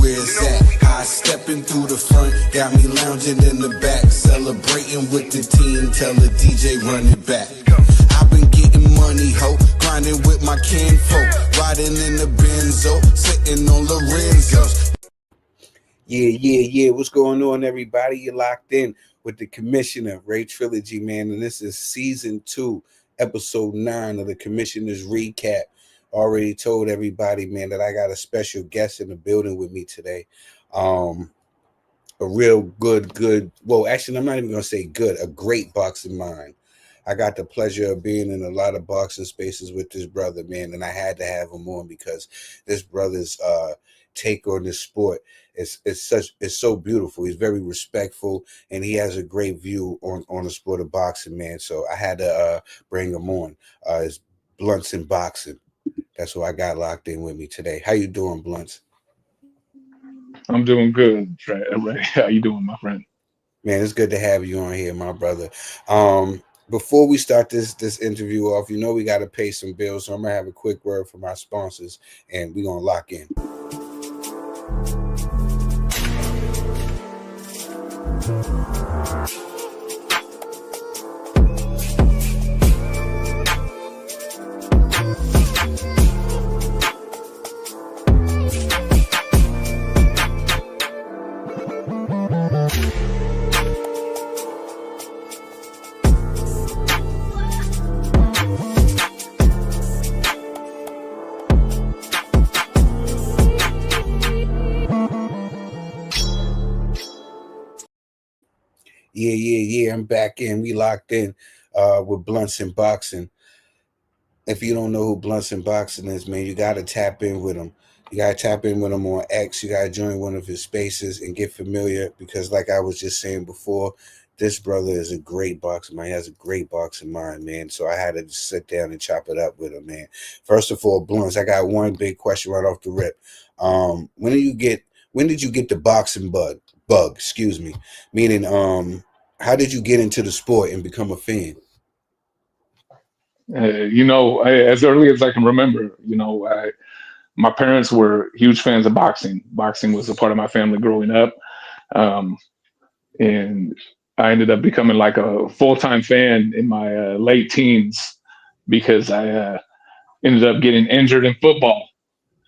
where it's at. High stepping through the front, got me lounging in the back, celebrating with the team, tell the DJ run it back. I've been getting money, ho, grinding with my kinfolk, riding in the Benzo, sitting on Lorenzo's. Yeah. What's going on, everybody? You're locked in with the Commissioner, Rae Trilogy, man, and this is season 2, episode 9 of the Commissioner's Recap. Already told everybody, man, that I got a special guest in the building with me today. A real good, well, actually, I'm not even going to say good, a great boxing mind. I got the pleasure of being in a lot of boxing spaces with this brother, man, and I had to have him on because this brother's take on this sport is so beautiful. He's very respectful, and he has a great view on the sport of boxing, man. So I had to bring him on. It's Blunts in Boxing. That's who I got locked in with me today. How you doing, Blunts? I'm doing good, Rae. How you doing, my friend? Man, it's good to have you on here, my brother. Before we start this interview off, you know we got to pay some bills, so I'm gonna have a quick word from our sponsors, and we're gonna lock in. Yeah. I'm back in. We locked in with Blunts in Boxing. If you don't know who Blunts in Boxing is, man, you got to tap in with him. You got to tap in with him on X. You got to join one of his spaces and get familiar because, like I was just saying before, this brother is a great boxer, man. He has a great boxing mind, man. So I had to just sit down and chop it up with him, man. First of all, Blunts, I got one big question right off the rip. When did you get the boxing bug? Excuse me. Meaning, how did you get into the sport and become a fan? As early as I can remember, my parents were huge fans of boxing. Boxing was a part of my family growing up. And I ended up becoming like a full-time fan in my late teens because I ended up getting injured in football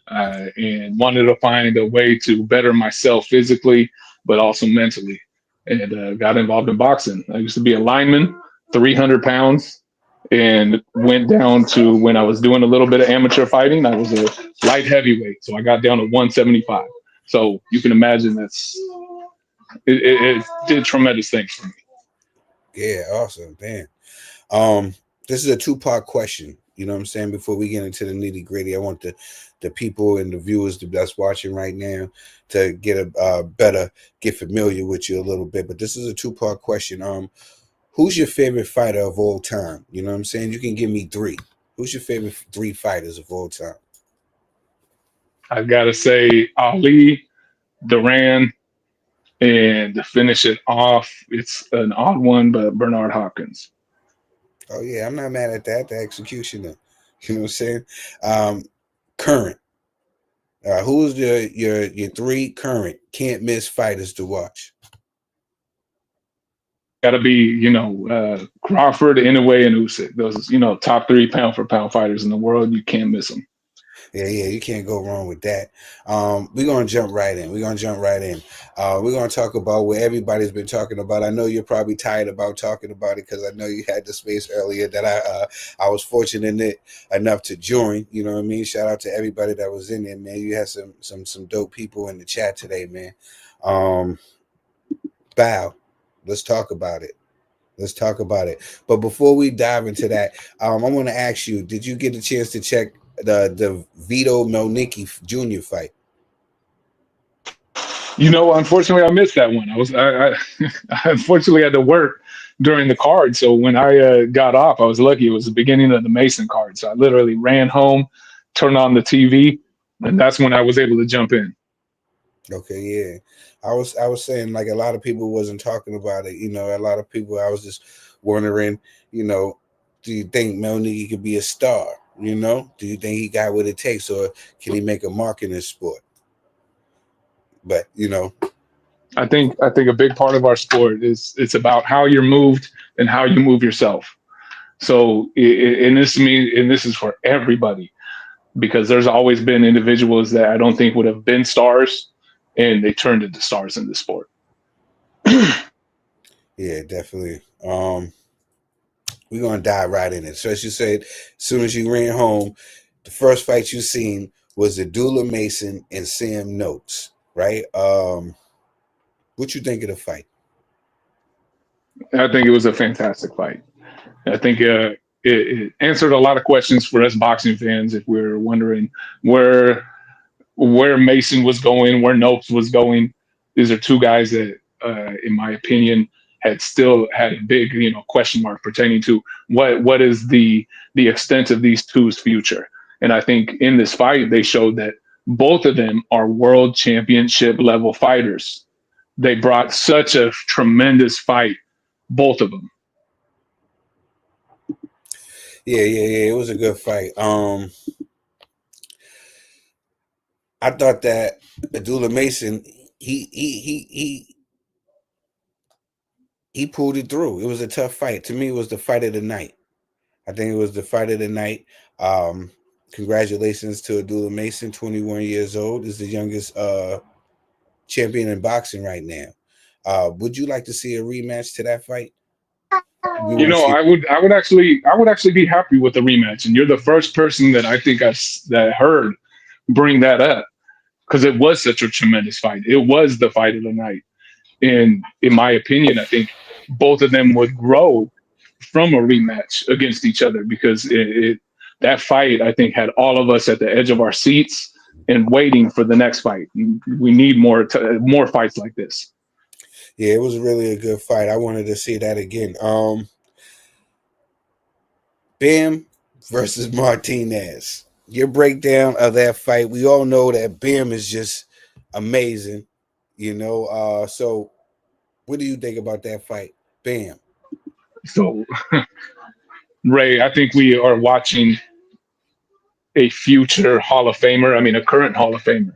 and wanted to find a way to better myself physically, but also mentally, and got involved in boxing. I used to be a lineman, 300 pounds, and went down to when I was doing a little bit of amateur fighting. I was a light heavyweight, so I got down to 175. So you can imagine it did tremendous things for me. Yeah, awesome, man. This is a 2-part question. You know what I'm saying? Before we get into the nitty gritty, I want the people and the viewers that's watching right now to get get familiar with you a little bit. But this is a 2-part question. Who's your favorite fighter of all time? You know what I'm saying? You can give me 3. Who's your favorite 3 fighters of all time? I gotta say Ali, Duran, and to finish it off, it's an odd one, but Bernard Hopkins. Oh yeah, I'm not mad at that. The executioner. You know what I'm saying? Current. Who's your 3 current can't miss fighters to watch? Got to be, Crawford, Inoue, and Usyk. Those, top 3 pound for pound fighters in the world. You can't miss them. Yeah, you can't go wrong with that. We're going to jump right in. We're going to talk about what everybody's been talking about. I know you're probably tired about talking about it because I know you had the space earlier that I was fortunate enough to join. You know what I mean? Shout out to everybody that was in there, man. You had some dope people in the chat today, man. Bow. Let's talk about it. But before we dive into that, I want to ask you, did you get a chance to check the Vito Melnicki Jr. fight? Unfortunately, I missed that one. I unfortunately had to work during the card. So when I got off, I was lucky. It was the beginning of the Mason card. So I literally ran home, turned on the TV, and that's when I was able to jump in. Okay, yeah. I was saying, like, a lot of people wasn't talking about it. A lot of people, I was just wondering, do you think Melnicki could be a star? Do you think he got what it takes, or can he make a mark in this sport? But I think a big part of our sport is it's about how you're moved and how you move yourself. So, and this is for everybody, because there's always been individuals that I don't think would have been stars, and they turned into stars in this sport. Yeah, definitely. We're gonna dive right in it. So as you said, as soon as you ran home, the first fight you seen was the Dula Mason and Sam Notes, right? What you think of the fight? I think it was a fantastic fight. I think it answered a lot of questions for us boxing fans if we were wondering where Mason was going, where Noakes was going. These are two guys that, in my opinion, still had a big, question mark pertaining to what is the extent of these two's future. And I think in this fight, they showed that both of them are world championship level fighters. They brought such a tremendous fight, both of them. Yeah. It was a good fight. I thought that Abdullah Mason, he pulled it through. It was a tough fight. To me, it was the fight of the night. I think it was the fight of the night. Congratulations to Abdullah Mason, 21 years old. Is the youngest champion in boxing right now. Would you like to see a rematch to that fight? I would actually be happy with the rematch. And you're the first person that I think that heard bring that up, because it was such a tremendous fight. It was the fight of the night. And in my opinion, I think both of them would grow from a rematch against each other, because that fight, I think, had all of us at the edge of our seats and waiting for the next fight. We need more fights like this. Yeah, it was really a good fight. I wanted to see that again. Bam versus Martinez. Your breakdown of that fight. We all know that Bam is just amazing, so what do you think about that fight? Bam. So, Ray, I think we are watching a future Hall of Famer. I mean, a current Hall of Famer.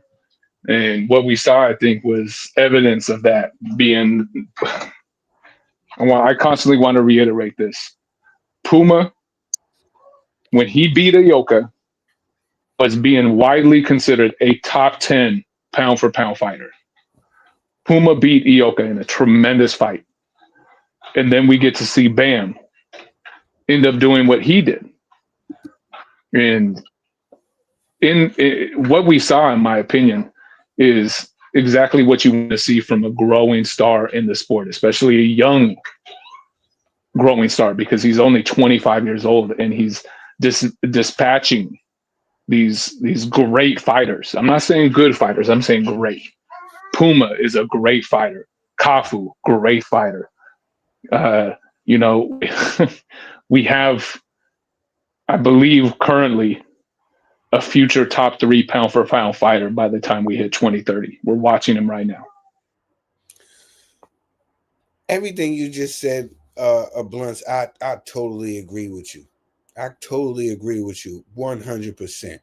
And what we saw, I think, was evidence of that being. I constantly want to reiterate this. Puma, when he beat Ioka, was being widely considered a top 10 pound for pound fighter. Puma beat Ioka in a tremendous fight. And then we get to see Bam end up doing what he did. And what we saw, in my opinion, is exactly what you want to see from a growing star in the sport, especially a young growing star, because he's only 25 years old and he's dispatching these great fighters. I'm not saying good fighters, I'm saying great. Puma is a great fighter. Kafu, great fighter. We have, I believe, currently a future top 3 pound for pound fighter by the time we hit 2030. We're watching him right now. Everything you just said, Blunts, I totally agree with you. I totally agree with you 100%.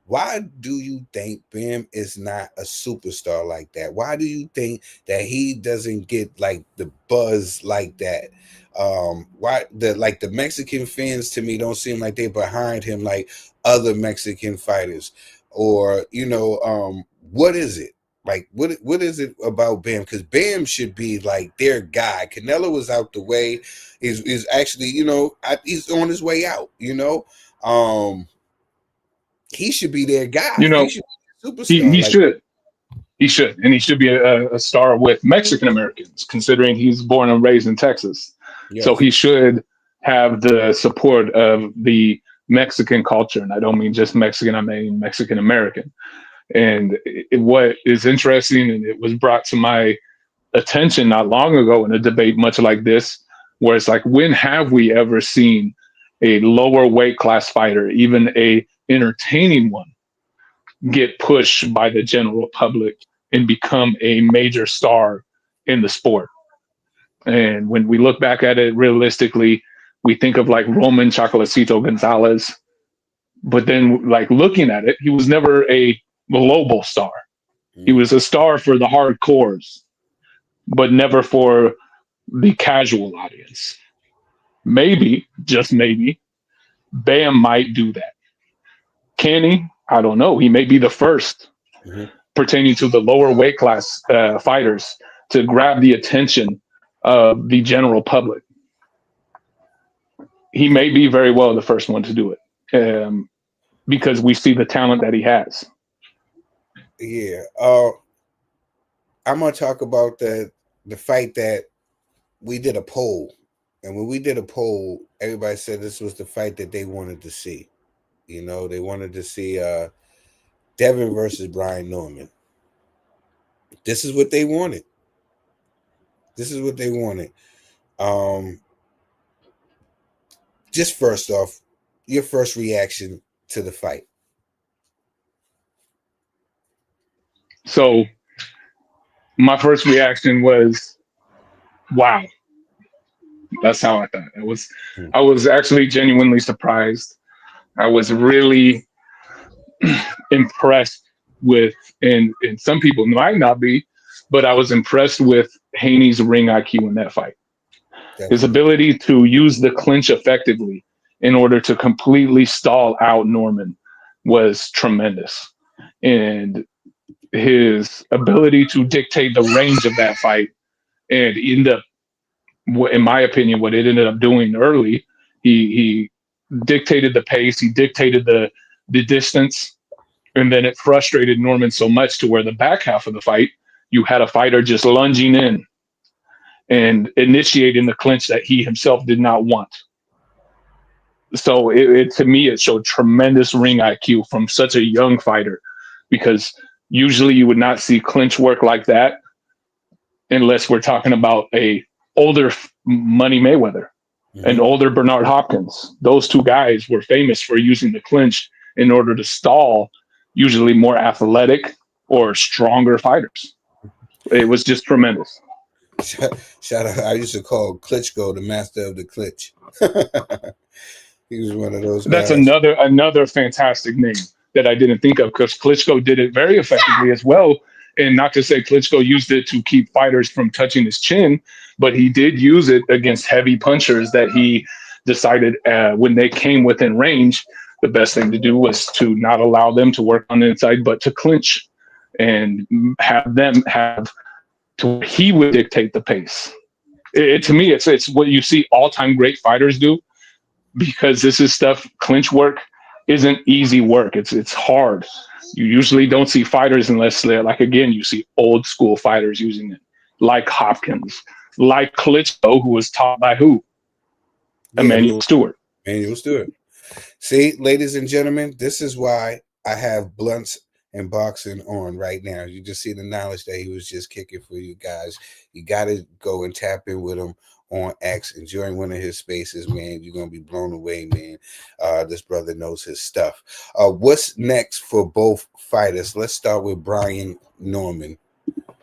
Why do you think Bam is not a superstar like that? Why do you think that he doesn't get like the buzz like that? Why the Mexican fans to me don't seem like they're behind him like other Mexican fighters? Or what is it? Like what is it about Bam? Because Bam should be like their guy. Canelo was out the way. Is actually, he's on his way out, he should be their guy. He should be a superstar. He should, and he should be a star with Mexican Americans, considering he's born and raised in Texas. Yes. So he should have the support of the Mexican culture, and I don't mean just Mexican, I mean Mexican American. And what is interesting, and it was brought to my attention not long ago in a debate much like this, where it's like, when have we ever seen a lower weight class fighter, even a entertaining one, get pushed by the general public and become a major star in the sport? And when we look back at it realistically, we think of like Roman Chocolatito Gonzalez, but then like looking at it, he was never a global star. He was a star for the hardcores, but never for the casual audience. Maybe, just maybe, Bam might do that. Can he? I don't know. He may be the first pertaining to the lower weight class fighters to grab the attention of the general public. He may be very well the first one to do it because we see the talent that he has. Yeah. I'm going to talk about the fight that we did a poll. And when we did a poll, everybody said this was the fight that they wanted to see. You know, they wanted to see Devin versus Brian Norman. This is what they wanted. This is what they wanted. Just first off, your first reaction to the fight. So my first reaction was, wow. That's how I thought. I was actually genuinely surprised. I was really impressed with, and some people might not be, but I was impressed with Haney's ring IQ in that fight. His ability to use the clinch effectively in order to completely stall out Norman was tremendous. And his ability to dictate the range of that fight and end up, in my opinion, what it ended up doing early, he dictated the pace, he dictated the distance, and then it frustrated Norman so much to where the back half of the fight, you had a fighter just lunging in and initiating the clinch that he himself did not want. So to me, it showed tremendous ring IQ from such a young fighter, because usually you would not see clinch work like that unless we're talking about a older Money Mayweather, an older Bernard Hopkins. Those two guys were famous for using the clinch in order to stall usually more athletic or stronger fighters. It was just tremendous. Shout out! I used to call Klitschko the master of the clinch. He was one of those guys. That's another fantastic name that I didn't think of, because Klitschko did it very effectively as well. And not to say Klitschko used it to keep fighters from touching his chin, but he did use it against heavy punchers that he decided when they came within range, the best thing to do was to not allow them to work on the inside, but to clinch and have them have to where he would dictate the pace. To me, it's what you see all-time great fighters do, because this is stuff, clinch work isn't easy work. It's hard. You usually don't see fighters unless they're like, again, you see old school fighters using it, like Hopkins, like Klitschko, who was taught by who? Emmanuel Stewart. Emmanuel Stewart. See, ladies and gentlemen, this is why I have Blunts and Boxing on right now. You just see the knowledge that he was just kicking for you guys. You got to go and tap in with him on X and join one of his spaces, man. You're gonna be blown away, man. This brother knows his stuff. What's next for both fighters? Let's start with Brian Norman.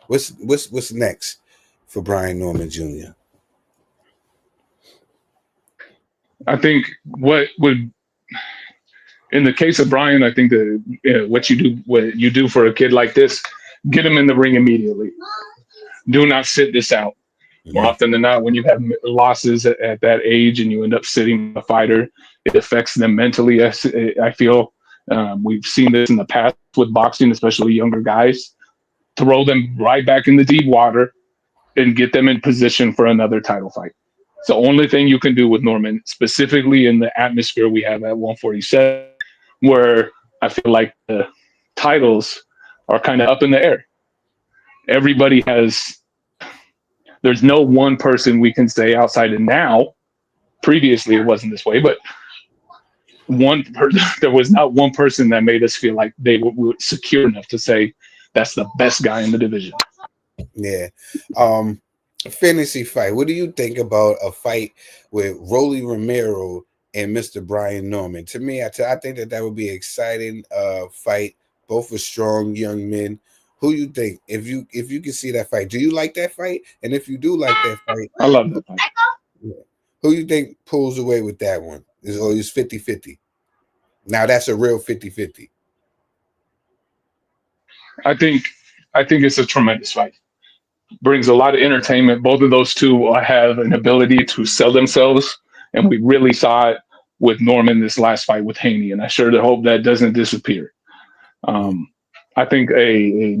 What's next for Brian Norman Jr.? I think what would, in the case of Brian, I think that what you do for a kid like this, get him in the ring immediately. Do not sit this out. More often than not, when you have losses at that age and you end up sitting a fighter, it affects them mentally. I feel we've seen this in the past with boxing, especially younger guys. Throw them right back in the deep water and get them in position for another title fight. It's the only thing you can do with Norman, specifically in the atmosphere we have at 147, where I feel like the titles are kind of up in the air. Everybody has... There's no one person we can say outside of now. Previously, it wasn't this way, but there was not one person that made us feel like they were secure enough to say that's the best guy in the division. Yeah. Fantasy fight. What do you think about a fight with Rolly Romero and Mr. Brian Norman? To me, I think that would be an exciting fight. Both are strong young men. Who you think, if you can see that fight? Do you like that fight? And if you do like that fight, I love that fight. Who you think pulls away with that one? Is 50-50? Now that's a real 50-50. I think I think it's a tremendous fight. Brings a lot of entertainment. Both of those two have an ability to sell themselves, and we really saw it with Norman this last fight with Haney, and I sure hope that doesn't disappear. I think a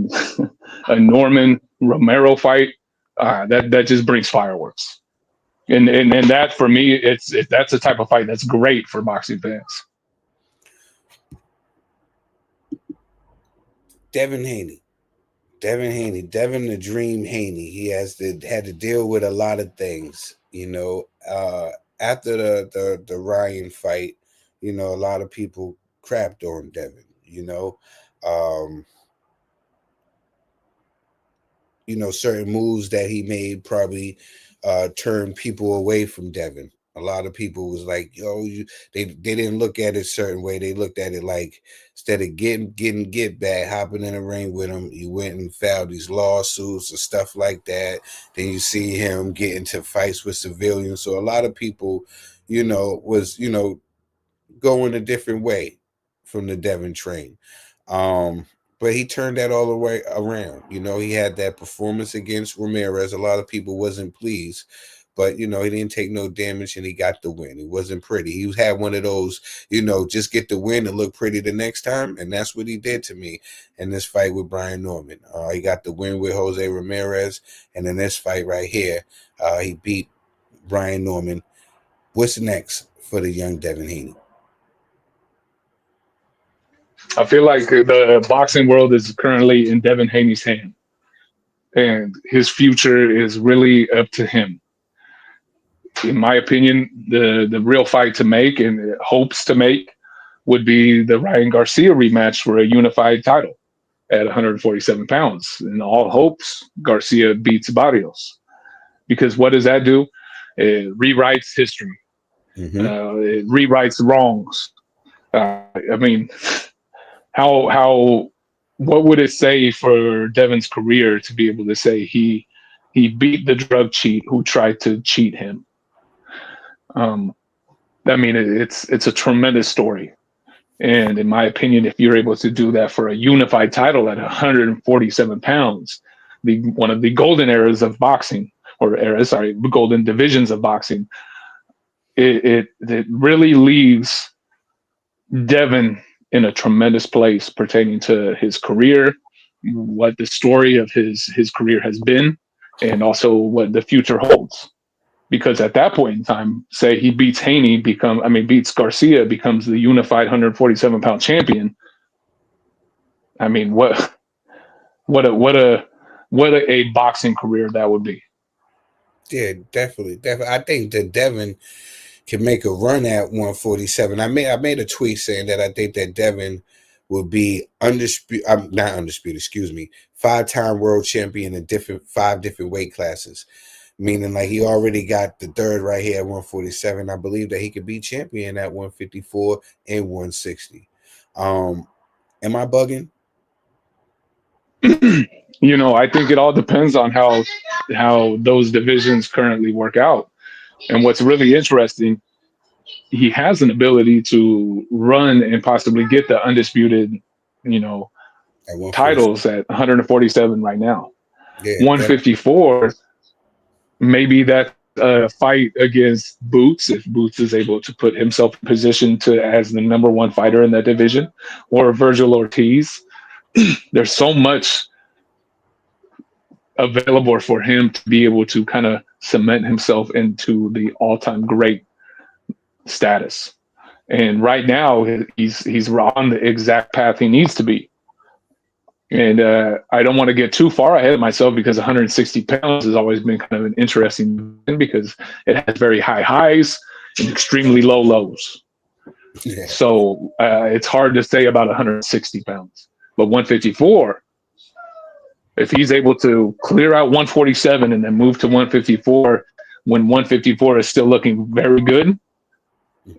Norman Romero fight that just brings fireworks, and that for me, that's the type of fight that's great for boxing fans. Devin Haney, Devin the Dream Haney. He had to deal with a lot of things, after the Ryan fight. A lot of people crapped on Devin. Certain moves that he made probably turned people away from Devin. A lot of people was like, "Yo, they didn't look at it a certain way. They looked at it like instead of getting get back, hopping in the ring with him, you went and filed these lawsuits and stuff like that. Then you see him get into fights with civilians. So a lot of people, was going a different way from the Devin train. But he turned that all the way around. He had that performance against Ramirez. A lot of people wasn't pleased, but he didn't take no damage and he got the win. He wasn't pretty. He had one of those, just get the win and look pretty the next time, and that's what he did to me in this fight with Brian Norman. He got the win with Jose Ramirez, and in this fight right here, he beat Brian Norman. What's next for the young Devin Haney? I feel like the boxing world is currently in Devin Haney's hand, and his future is really up to him. In my opinion, the real fight to make and hopes to make would be the Ryan Garcia rematch for a unified title at 147 pounds. In all hopes, Garcia beats Barrios. Because what does that do? It rewrites history. It rewrites wrongs. I mean, what would it say for Devin's career to be able to say he beat the drug cheat who tried to cheat him? I mean, it's a tremendous story. And in my opinion, if you're able to do that for a unified title at 147 pounds, one of the golden eras of boxing, golden divisions of boxing, it really leaves Devin in a tremendous place pertaining to his career, what the story of his career has been, and also what the future holds. Because at that point in time, say he beats beats Garcia, becomes the unified 147-pound champion. I mean, what a boxing career that would be. Yeah, definitely. I think that Devin can make a run at 147. I made a tweet saying that I think that Devin will be undisputed. I'm not undisputed. Excuse me. 5-time world champion in 5 different weight classes. Meaning, like, he already got the third right here at 147. I believe that he could be champion at 154 and 160. Am I bugging? I think it all depends on how those divisions currently work out. And what's really interesting, he has an ability to run and possibly get the undisputed, titles at 147 right now. Yeah, 154. Maybe that's a fight against Boots, if Boots is able to put himself in position as the number one fighter in that division, or Virgil Ortiz. There's so much available for him to be able to kind of cement himself into the all-time great status. And right now, he's on the exact path he needs to be. And I don't want to get too far ahead of myself, because 160 pounds has always been kind of an interesting thing, because it has very high highs and extremely low lows. Yeah. So it's hard to say about 160 pounds. But 154, if he's able to clear out 147 and then move to 154, when 154 is still looking very good,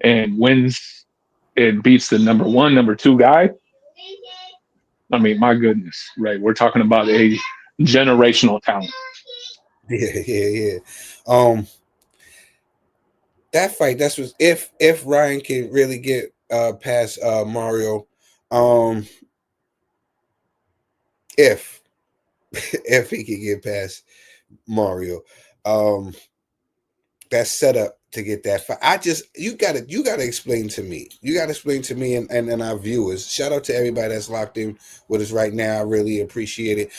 and wins and beats the number 1, number 2 guy, I mean, my goodness, right? We're talking about a generational talent. Yeah. That fight, that's what if Ryan can really get past Mario, if if he can get past Mario. That setup to get that fight. You gotta explain to me. You gotta explain to me and our viewers. Shout out to everybody that's locked in with us right now. I really appreciate it.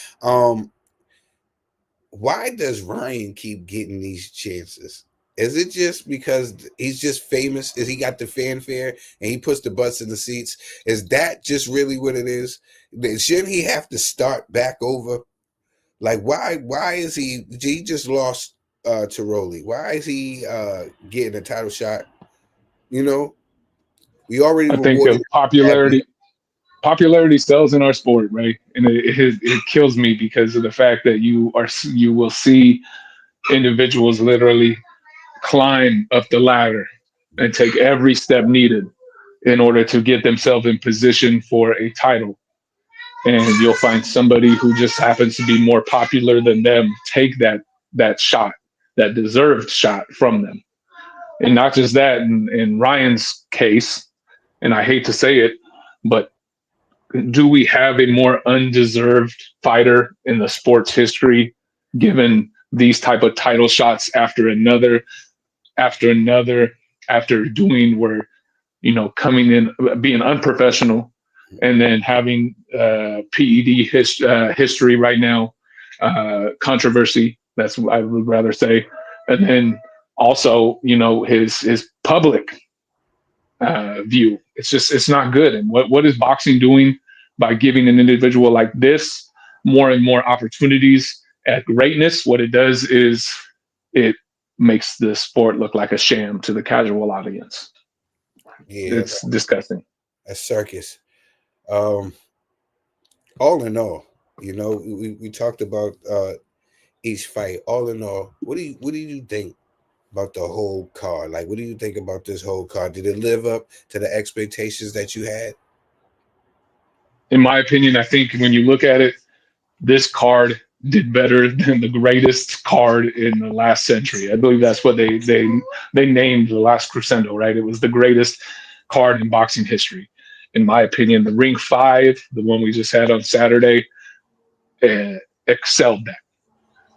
Why does Ryan keep getting these chances? Is it just because he's just famous? Is he got the fanfare and he puts the butts in the seats? Is that just really what it is? Shouldn't he have to start back over? Like, why is he just lost to Rolly? Why is he getting a title shot? You know, we already I think rewarded popularity sells in our sport, right? And it kills me because of the fact that you will see individuals literally climb up the ladder and take every step needed in order to get themselves in position for a title. And you'll find somebody who just happens to be more popular than them take that shot, that deserved shot from them. And not just that, in Ryan's case, and I hate to say it, but do we have a more undeserved fighter in the sports history given these type of title shots after another after another after doing where coming in being unprofessional and then having history right now, controversy, that's what I would rather say, and then also his public view. It's not good. And what is boxing doing by giving an individual like this more and more opportunities at greatness? What it does is it makes the sport look like a sham to the casual audience. Yeah, It's disgusting. a circus. All in all, we talked about each fight. All in all, what do you think about the whole card? Like, what do you think about this whole card? Did it live up to the expectations that you had? In my opinion, I think when you look at it, this card did better than the greatest card in the last century. I believe that's what they named the last crescendo, right? It was the greatest card in boxing history. In my opinion, the Ring 5, the one we just had on Saturday, excelled that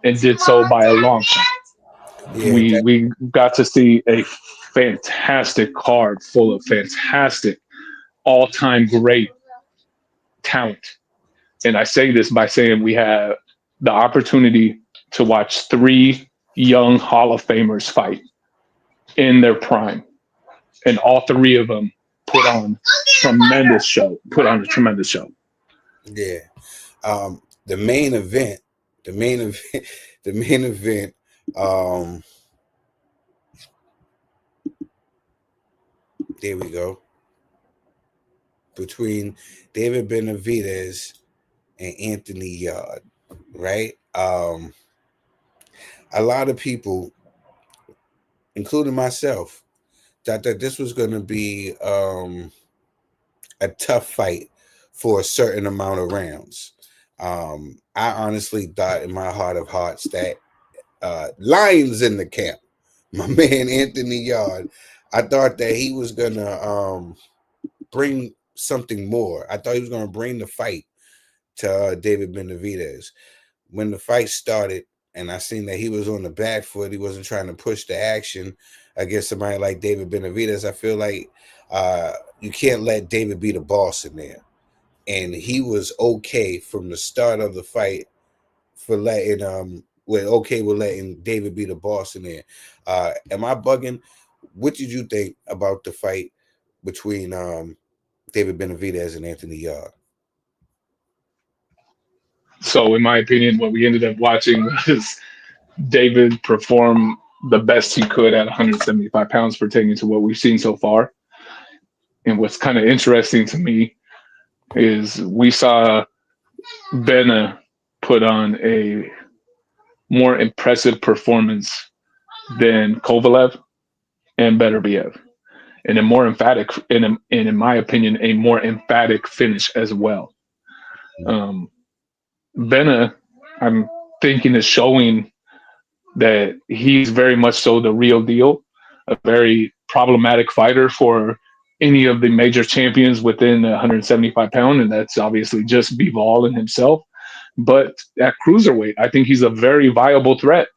and did so by a long shot. Yeah, We got to see a fantastic card full of fantastic all-time great talent. And I say this by saying we have the opportunity to watch 3 young Hall of Famers fight in their prime. And all 3 of them put on a tremendous show. Yeah. The main event, the main event, there we go. Between David Benavidez and Anthony Yard, right? A lot of people, including myself, thought that this was going to be a tough fight for a certain amount of rounds. I honestly thought in my heart of hearts that Lions in the camp, my man Anthony Yard, I thought that he was going to bring something more. I thought he was going to bring the fight to David Benavidez. When the fight started and I seen that he was on the back foot, he wasn't trying to push the action against somebody like David Benavidez, I feel like you can't let David be the boss in there. And he was okay from the start of the fight for letting with letting David be the boss in there. Am I bugging? What did you think about the fight between David Benavidez and Anthony Yard? So in my opinion, what we ended up watching was David perform the best he could at 175 pounds pertaining to what we've seen so far. And what's kind of interesting to me is we saw Bena put on a more impressive performance than Kovalev and Beterbiev, and a more emphatic, and in my opinion, a more emphatic finish as well. Bena, I'm thinking, is showing that he's very much so the real deal, a very problematic fighter for any of the major champions within 175 pound, and that's obviously just Bivol and himself. But at cruiserweight, I think he's a very viable threat.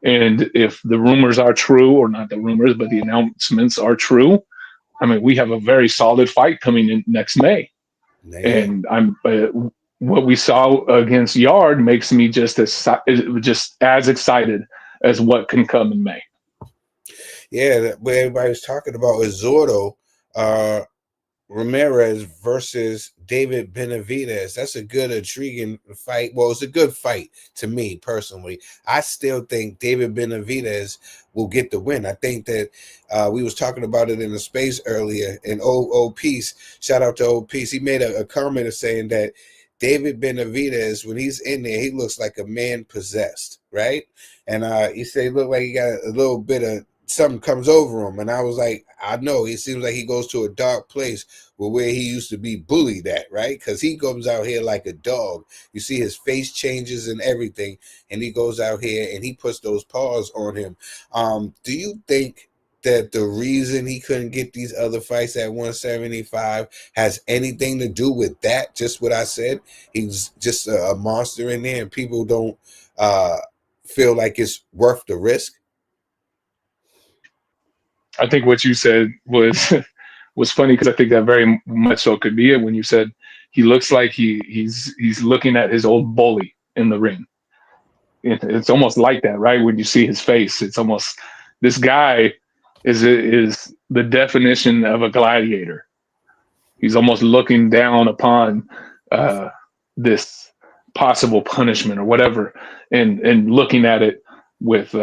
And if the rumors are true, or not the rumors, but the announcements are true, I mean, we have a very solid fight coming in next May. Yeah. And what we saw against Yard makes me just as excited as what can come in May. Yeah, what everybody was talking about is Zordo Ramirez versus David Benavidez. That's a good, intriguing fight. Well, it's a good fight to me personally. I still think David Benavidez will get the win. I think that we was talking about it in the space earlier. And old Peace, shout out to old Peace. He made a comment of saying that David Benavidez, when he's in there, he looks like a man possessed, right? And he said he looked like he got a little bit of something comes over him. And I was like, I know, it seems like he goes to a dark place where he used to be bullied at, right? Because he comes out here like a dog. You see his face changes and everything, and he goes out here and he puts those paws on him. Do you think that the reason he couldn't get these other fights at 175 has anything to do with that? Just what I said, he's just a monster in there, and people don't feel like it's worth the risk. I think what you said was was funny, because I think that very much so could be it. When you said he looks like he's looking at his old bully in the ring. It's almost like that, right? When you see his face, it's almost, this guy is the definition of a gladiator. He's almost looking down upon this possible punishment or whatever, and looking at it with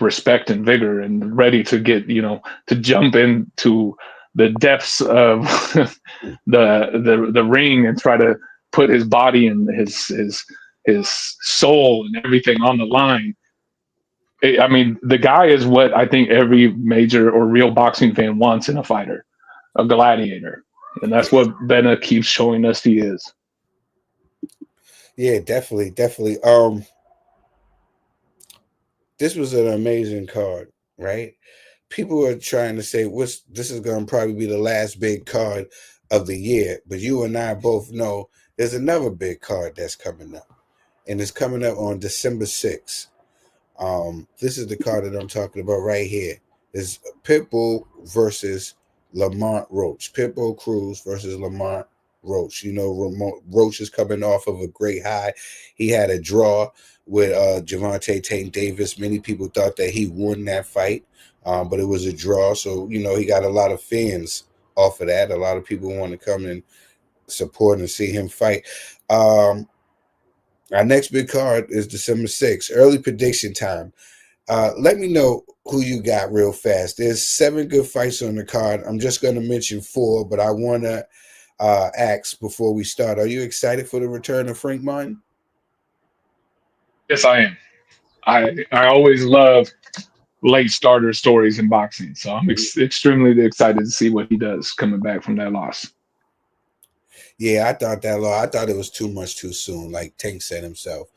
respect and vigor, and ready to get, to jump into the depths of the ring and try to put his body and his soul and everything on the line. I mean, the guy is what I think every major or real boxing fan wants in a fighter, a gladiator. And that's what Bena keeps showing us he is. Yeah, definitely. This was an amazing card, right? People are trying to say this is going to probably be the last big card of the year, but you and I both know there's another big card that's coming up, and it's coming up on December 6th. This is the card that I'm talking about right here. It's Pitbull versus Lamont Roach. Pitbull Cruz versus Lamont Roach. Roach is coming off of a great high. He had a draw with Gervonta Tate Davis. Many people thought that he won that fight, but it was a draw. So, he got a lot of fans off of that. A lot of people want to come and support and see him fight. Our next big card is December 6th. Early prediction time. Let me know who you got real fast. There's 7 good fights on the card. I'm just going to mention 4, but I want to ask before we start. Are you excited for the return of Frank Martin? Yes, I am. I always love late starter stories in boxing, so I'm extremely excited to see what he does coming back from that loss. Yeah, I thought it was too much too soon. Like Tank said himself,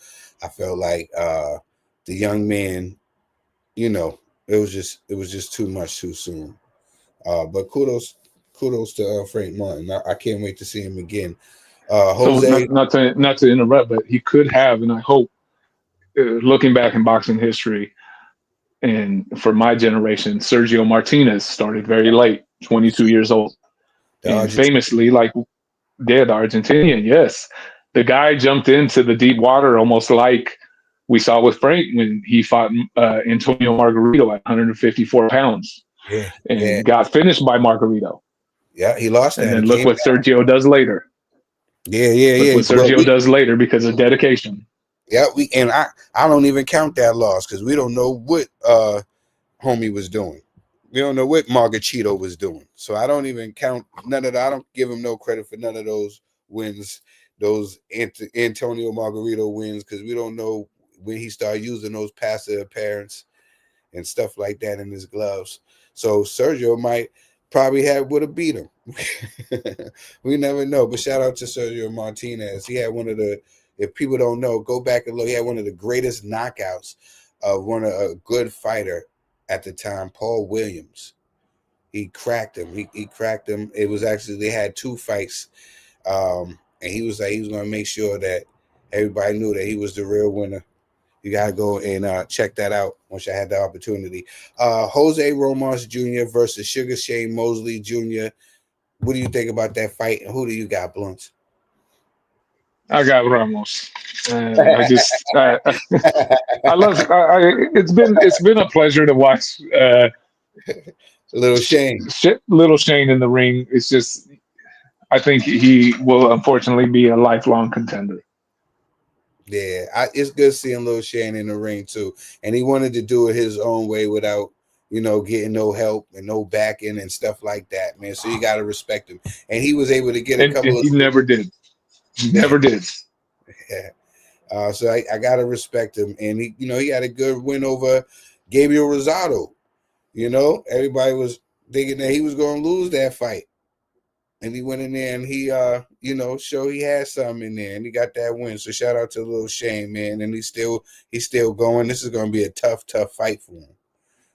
I felt like the young man, it was just too much too soon. But kudos to Frank Martin. I can't wait to see him again. Jose, so not to interrupt, but he could have, and I hope, looking back in boxing history, and for my generation, Sergio Martinez started very late, 22 years old, and famously, the Argentinian, yes, the guy jumped into the deep water almost like we saw with Frank when he fought Antonio Margarito at 154 pounds, got finished by Margarito. Yeah, he lost that. And then look what Sergio does later. Yeah. Look what Sergio does later because of dedication. Yeah, I don't even count that loss because we don't know what homie was doing. We don't know what Margarito was doing. So I don't even count none of that. I don't give him no credit for none of those wins, those Antonio Margarito wins, because we don't know when he started using those passive appearance and stuff like that in his gloves. So Sergio would have beat him. We never know. But shout out to Sergio Martinez. He had one of the, if people don't know, go back and look. He had one of the greatest knockouts of a good fighter at the time, Paul Williams. He cracked him. He cracked him. It was actually, they had 2 fights. and he was like he was gonna make sure that everybody knew that he was the real winner. You gotta go and check that out once I had the opportunity. Jose Ramos Jr. versus Sugar Shane Mosley Jr. What do you think about that fight? And who do you got, Blunts? I got Ramos. I just I love. It's been a pleasure to watch Little Shane. Little Shane in the ring. It's just I think he will unfortunately be a lifelong contender. Yeah, it's good seeing Little Shane in the ring too, and he wanted to do it his own way without, getting no help and no backing and stuff like that, man. So you got to respect him, and he was able to get a couple And of. he never did. He never did. Yeah. So I got to respect him, and he had a good win over Gabriel Rosado. Everybody was thinking that he was going to lose that fight. And he went in there and he, showed he had something in there and he got that win. So shout out to Little Shane, man. And he's still going. This is going to be a tough fight for him.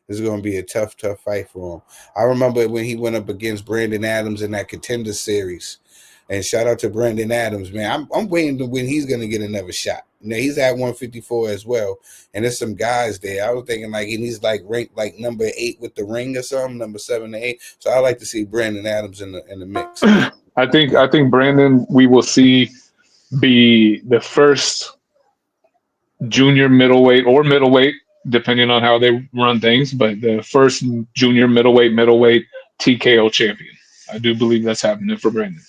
This is going to be a tough fight for him. I remember when he went up against Brandon Adams in that Contender Series. And shout out to Brandon Adams, man. I'm waiting to when he's going to get another shot. He's at 154 as well. And there's some guys there. I was thinking and he's ranked number 8 with the ring or something, number 7 to 8. So I like to see Brandon Adams in the mix. I think Brandon, we will see be the first junior middleweight or middleweight, depending on how they run things, but the first junior middleweight TKO champion. I do believe that's happening for Brandon.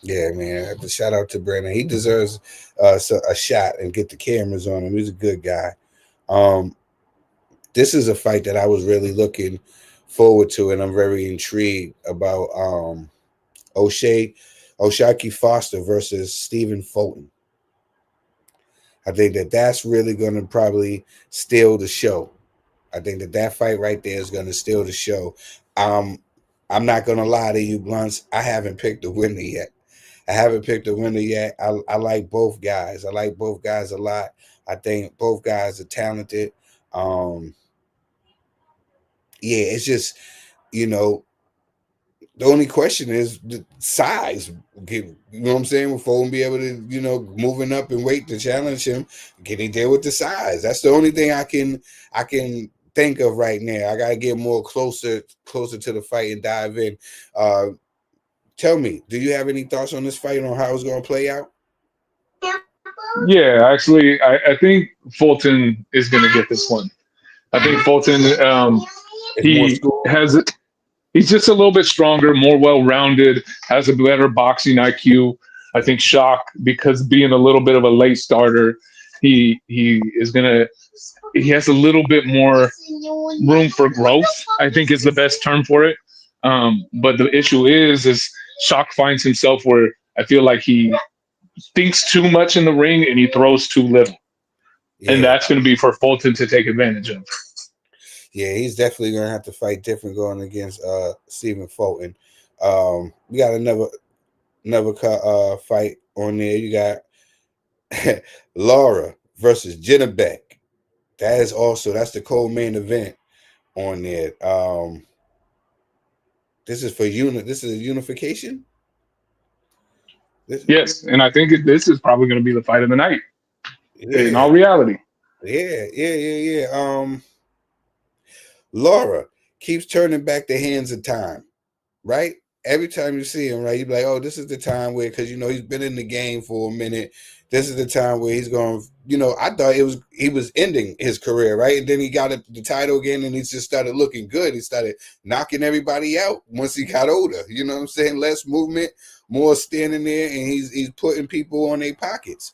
Yeah, man. I have to shout out to Brandon. He deserves a shot and get the cameras on him. He's a good guy. This is a fight that I was really looking forward to, and I'm very intrigued about O'Shaquie Foster versus Stephen Fulton. I think that's really going to probably steal the show. I think that fight right there is going to steal the show. I'm not going to lie to you, Blunts. I haven't picked a winner yet. I like both guys. I like both guys a lot. I think both guys are talented. It's just, the only question is the size. You know what I'm saying? Will Fulton be able to, moving up in weight to challenge him? Can he deal with the size? That's the only thing I can think of right now. I gotta get more closer to the fight and dive in. Tell me, do you have any thoughts on this fight on how it's going to play out? Yeah, actually, I think Fulton is going to get this one. I think Fulton, he's just a little bit stronger, more well-rounded, has a better boxing IQ. I think Shock, because being a little bit of a late starter, he has a little bit more room for growth, I think is the best term for it. But the issue is Shock finds himself where I feel like he thinks too much in the ring and he throws too little. Yeah. And that's going to be for Fulton to take advantage of. Yeah, he's definitely going to have to fight different going against Stephen Fulton. We got another fight on there. You got Laura versus Jenna Beck. That's the co-main event on there. This is This is a unification. Yes, and I think this is probably going to be the fight of the night. Yeah. In all reality. Yeah. Laura keeps turning back the hands of time, right? Every time you see him, right, you're like, oh, this is the time where, because he's been in the game for a minute. This is the time where he's going. I thought he was ending his career, right? And then he got the title again, and he just started looking good. He started knocking everybody out once he got older. You know what I'm saying? Less movement, more standing there, and he's putting people on their pockets.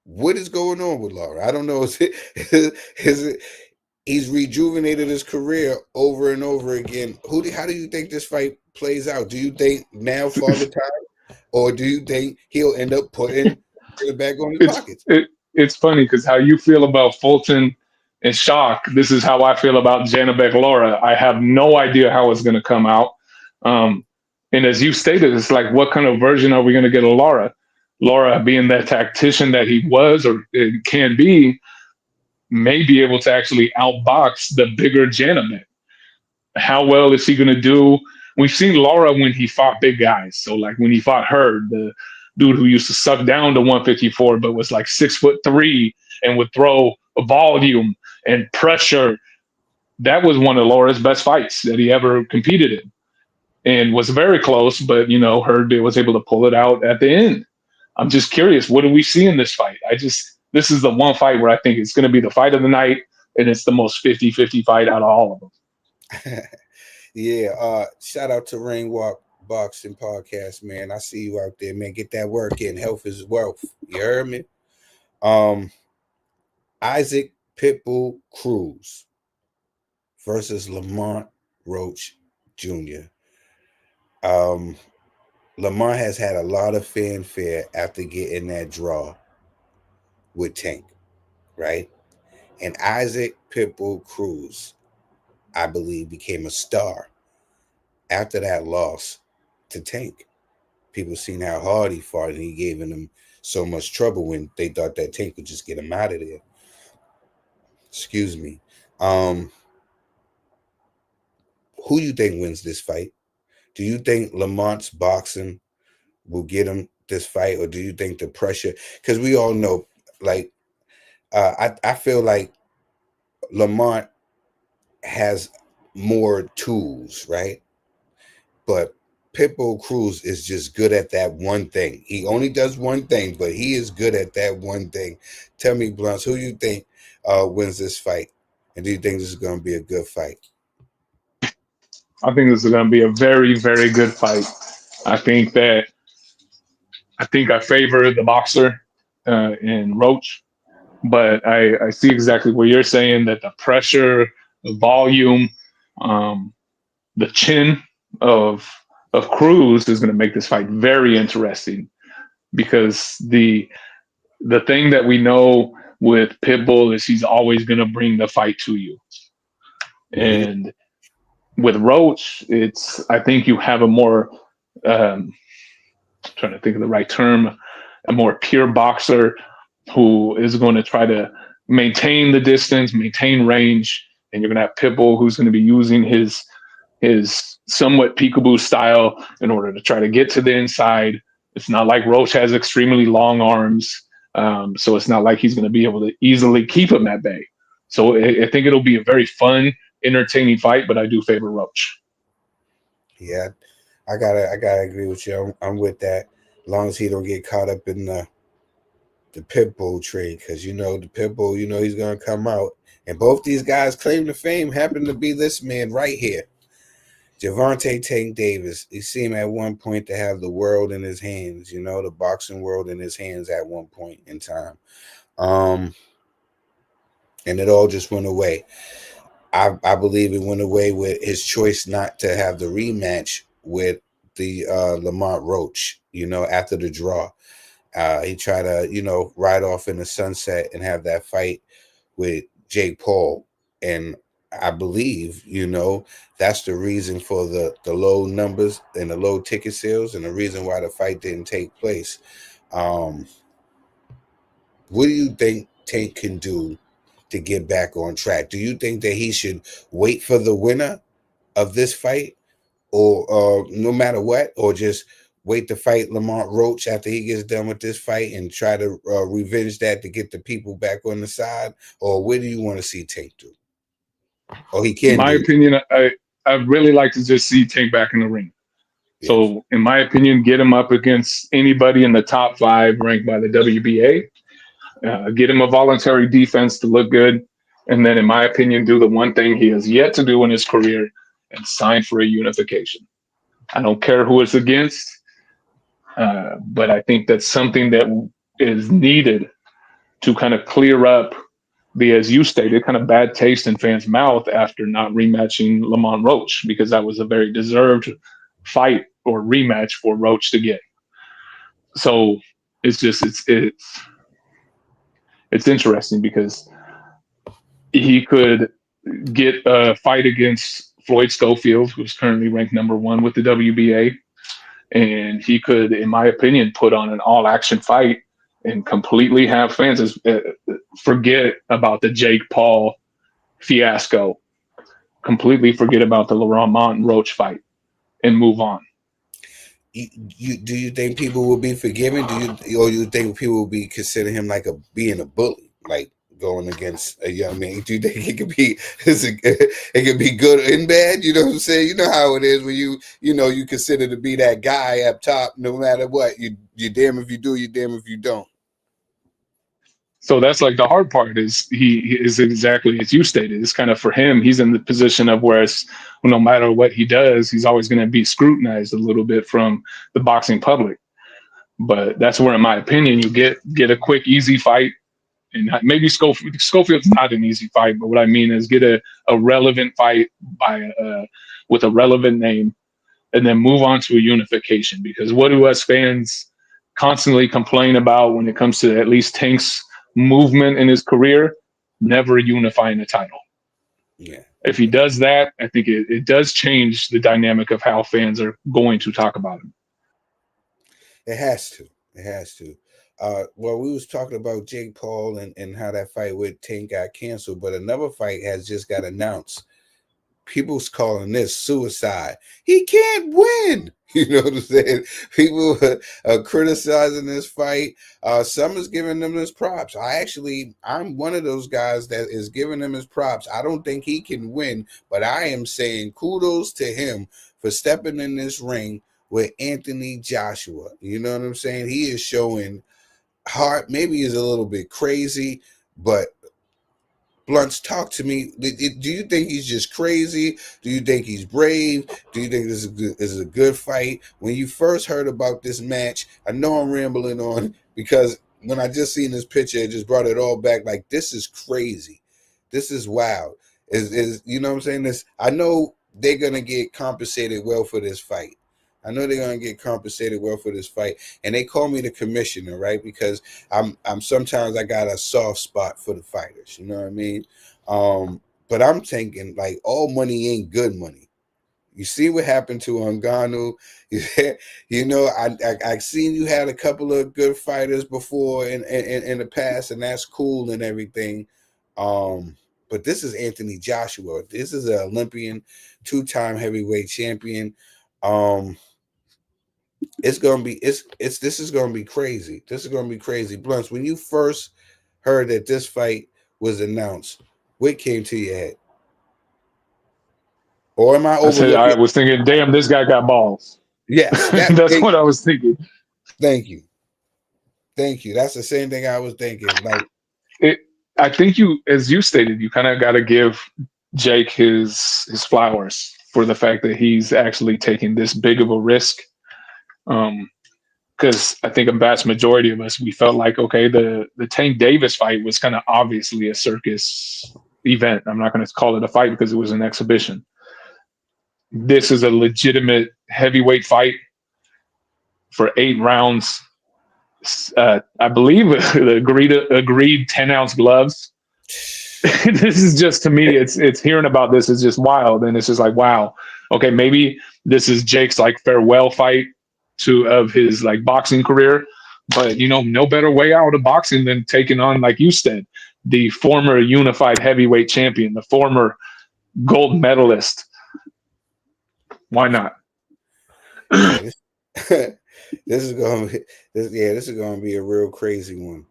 What is going on with Laura? I don't know. Is it he's rejuvenated his career over and over again? How do you think this fight plays out? Do you think now Father Time, or do you think he'll end up putting it back on his pockets? It's funny because how you feel about Fulton and Shock, this is how I feel about Janabek Laura. I have no idea how it's going to come out. And as you stated, it's like, what kind of version are we going to get of Laura? Laura, being that tactician that he was or can be, may be able to actually outbox the bigger Janabek. how well is he going to do? We've seen Lara when he fought big guys. So like when he fought Hurd, the dude who used to suck down to 154, but was like 6'3" and would throw volume and pressure. That was one of Lara's best fights that he ever competed in, and was very close. But Hurd was able to pull it out at the end. I'm just curious, what do we see in this fight? This is the one fight where I think it's going to be the fight of the night, and it's the most 50-50 fight out of all of them. Yeah, shout out to Rainwalk Boxing Podcast, man. I see you out there, man. Get that work in. Health is wealth. You heard me? Isaac Pitbull Cruz versus Lamont Roach Jr. Lamont has had a lot of fanfare after getting that draw with Tank, right? And Isaac Pitbull Cruz, I believe, became a star after that loss to Tank. People seen how hard he fought, and he gave them so much trouble when they thought that Tank would just get him out of there. Excuse me. Who do you think wins this fight? Do you think Lamont's boxing will get him this fight, or do you think the pressure? Because we all know, like, I feel like Lamont has more tools, right? But Pitbull Cruz is just good at that one thing. He only does one thing, but he is good at that one thing. Tell me, Blunts, who you think wins this fight? And do you think this is going to be a good fight? I think this is going to be a very, very good fight. I think I favor the boxer in Roach, but I see exactly what you're saying, that the pressure, the volume, the chin of Cruz is going to make this fight very interesting, because the thing that we know with Pitbull is he's always going to bring the fight to you. And with Roach, I think you have a more, trying to think of the right term, a more pure boxer who is going to try to maintain the distance, maintain range, and you're going to have Pitbull who's going to be using his somewhat peekaboo style in order to try to get to the inside. It's not like Roach has extremely long arms, so it's not like he's going to be able to easily keep him at bay. So I think it'll be a very fun, entertaining fight, but I do favor Roach. Yeah, I gotta agree with you. I'm with that. As long as he don't get caught up in the Pitbull trade, because the Pitbull, he's gonna come out. And both these guys claim to fame happen to be this man right here, Gervonta Tank Davis. He seemed at one point to have the world in his hands, the boxing world in his hands at one point in time. And it all just went away. I believe it went away with his choice not to have the rematch with the Lamont Roach, after the draw. He tried to, ride off in the sunset and have that fight with Jake Paul. And I believe, that's the reason for the low numbers and the low ticket sales, and the reason why the fight didn't take place. What do you think Tank can do to get back on track? Do you think that he should wait for the winner of this fight, or no matter what, or just wait to fight Lamont Roach after he gets done with this fight and try to revenge that to get the people back on the side? Or where do you want to see Tank do? Or he can in my opinion, I really like to just see Tank back in the ring. Yes. So in my opinion, get him up against anybody in the top 5 ranked by the WBA. Get him a voluntary defense to look good. And then, in my opinion, do the one thing he has yet to do in his career and sign for a unification. I don't care who it's against, but I think that's something that is needed to kind of clear up the, as you stated, kind of bad taste in fans' mouth after not rematching Lamont Roach, because that was a very deserved fight or rematch for Roach to get. So it's interesting, because he could get a fight against Floyd Schofield, who's currently ranked number 1 with the WBA, and he could, in my opinion, put on an all-action fight and completely have fans forget about the Jake Paul fiasco. completely forget about the Lamont Roach fight and move on. Do you think people will be forgiving? Or you think people will be considering him like being a bully, like going against a young man? Do you think it could be it could be good and bad? You know what I'm saying? You know how it is when you consider to be that guy up top, no matter what. You damn if you do, you damn if you don't. So that's like the hard part is he is exactly as you stated. It's kind of for him, he's in the position of where it's, no matter what he does, he's always going to be scrutinized a little bit from the boxing public. But that's where, in my opinion, you get a quick, easy fight. And maybe Schofield's not an easy fight, but what I mean is get a relevant fight with a relevant name, and then move on to a unification. Because what do us fans constantly complain about when it comes to at least Tank's movement in his career? Never unifying a title. Yeah. If he does that, I think it does change the dynamic of how fans are going to talk about him. It has to. It has to. Well, we was talking about Jake Paul and how that fight with Tank got canceled, but another fight has just got announced. People's calling this suicide. He can't win. You know what I'm saying? People are criticizing this fight. Some is giving them his props. I'm one of those guys that is giving him his props. I don't think he can win, but I am saying kudos to him for stepping in this ring with Anthony Joshua. You know what I'm saying? He is showing heart. Maybe he's a little bit crazy, but Blunts, talk to me. Do you think he's just crazy? Do you think he's brave? Do you think this is a good fight? When you first heard about this match, I know I'm rambling on because when I just seen this picture, it just brought it all back. Like, this is crazy. This is wild. Is you know what I'm saying? This, I know they're gonna get compensated well for this fight. I know they're gonna get compensated well for this fight, and they call me the commissioner, right? Because I'm sometimes I got a soft spot for the fighters, you know what I mean? But I'm thinking like all money ain't good money. You see what happened to Ngannou. You know, I seen you had a couple of good fighters before in the past, and that's cool and everything. But this is Anthony Joshua. This is an Olympian, 2-time heavyweight champion. It's gonna be this is gonna be crazy. This is gonna be crazy. Blunts, when you first heard that this fight was announced, what came to your head? Or am I overlooking? I was thinking, damn, this guy got balls. Yes, that's what I was thinking. Thank you. That's the same thing I was thinking. Like, I think as you stated, you kind of got to give Jake his flowers for the fact that he's actually taking this big of a risk. Because I think a vast majority of us, we felt like, okay, the Tank Davis fight was kind of obviously a circus event. I'm not going to call it a fight because it was an exhibition. This is a legitimate heavyweight fight for 8 rounds. I believe agreed 10-ounce gloves. This is just, to me, it's hearing about this is just wild, and it's just like, wow, okay, maybe this is Jake's like farewell fight of his like boxing career, but no better way out of boxing than taking on, like you said, the former unified heavyweight champion, the former gold medalist. Why not? this is gonna be a real crazy one.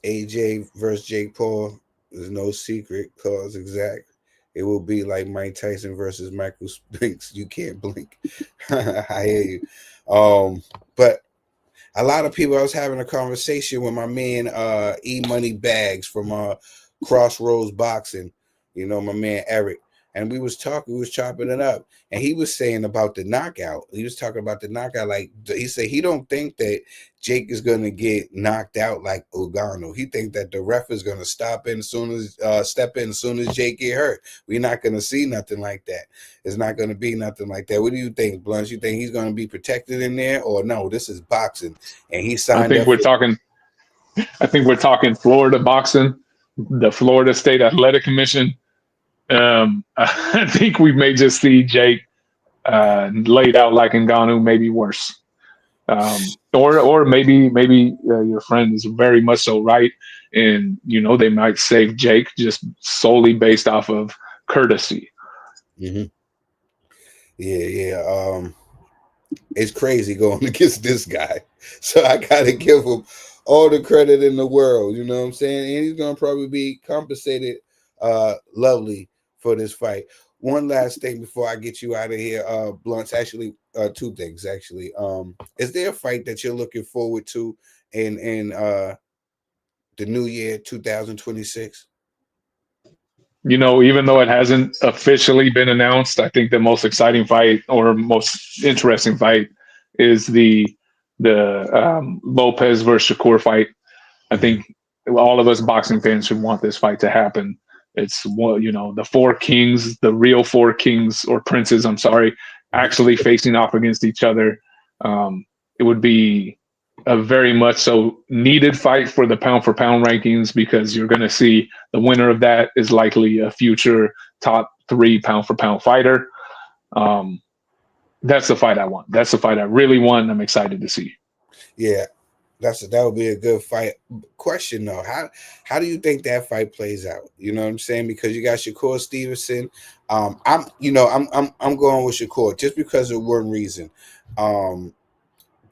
AJ versus Jake Paul is no secret, cause exact. It will be like Mike Tyson versus Michael Spinks. You can't blink. I hear you. But a lot of people, I was having a conversation with my man E-Money Bags from Crossroads Boxing, my man Eric. And we was chopping it up. And he was saying about the knockout. He was talking about the knockout. Like, he said he don't think that Jake is going to get knocked out like Ngannou. He think that the ref is going to step in as soon as Jake get hurt. We're not going to see nothing like that. It's not going to be nothing like that. What do you think, Blunt? You think he's going to be protected in there, or no? This is boxing, and he signed. I think we're talking Florida boxing, the Florida State Athletic Commission. I think we may just see Jake laid out like Ngannou, maybe worse. Or maybe your friend is very much so right. and they might save Jake just solely based off of courtesy. Mm-hmm. Yeah. It's crazy going against this guy, so I gotta give him all the credit in the world. You know what I'm saying? And he's gonna probably be compensated lovely for this fight. One last thing before I get you out of here, Blunts. Actually, two things. Actually, is there a fight that you're looking forward to in the new year 2026? Even though it hasn't officially been announced, I think the most exciting fight or most interesting fight is the Lopez versus Shakur fight. I think all of us boxing fans should want this fight to happen. It's the four kings, the real four kings or princes, I'm sorry, actually facing off against each other. It would be a very much so needed fight for the pound for pound rankings, because you're going to see the winner of that is likely a future top 3 pound for pound fighter. That's the fight I want. That's the fight I really want. And I'm excited to see. Yeah, that would be a good fight. Question though, how do you think that fight plays out? You know what I'm saying? Because you got Shakur Stevenson. I'm going with Shakur just because of one reason. The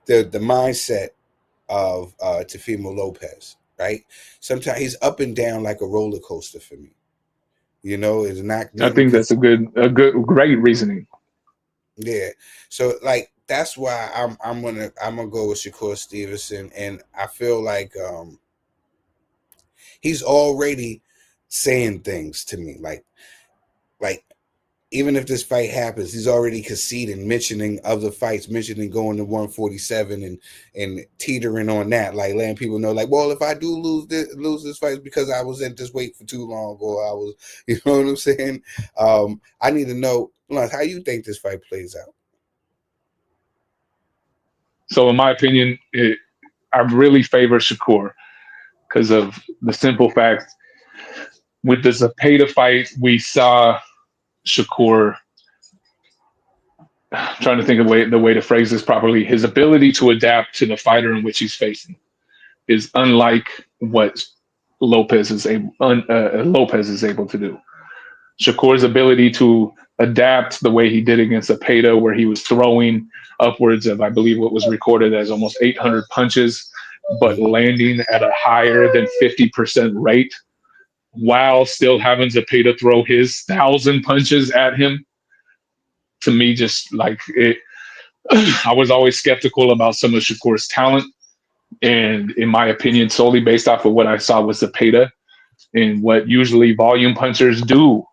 mindset of Teofimo Lopez, right? Sometimes he's up and down like a roller coaster for me. It's not. I think that's a great reasoning. Yeah. So like that's why I'm gonna go with Shakur Stevenson, and I feel like he's already saying things to me like even if this fight happens, he's already conceding, mentioning other fights, mentioning going to 147 and teetering on that, like letting people know, like, well, if I do lose this fight, it's because I was at this weight for too long, or I was, you know what I'm saying? I need to know, how you think this fight plays out. So in my opinion, I really favor Shakur because of the simple fact, with the Zepeda fight, we saw Shakur, I'm trying to think of the way to phrase this properly, his ability to adapt to the fighter in which he's facing is unlike what Lopez is able to do. Shakur's ability to adapt the way he did against Zepeda, where he was throwing upwards of, I believe, what was recorded as almost 800 punches, but landing at a higher than 50% rate, while still having Zepeda throw his 1,000 punches at him. To me, just like it, I was always skeptical about some of Shakur's talent. And in my opinion, solely based off of what I saw with Zepeda and what usually volume punchers do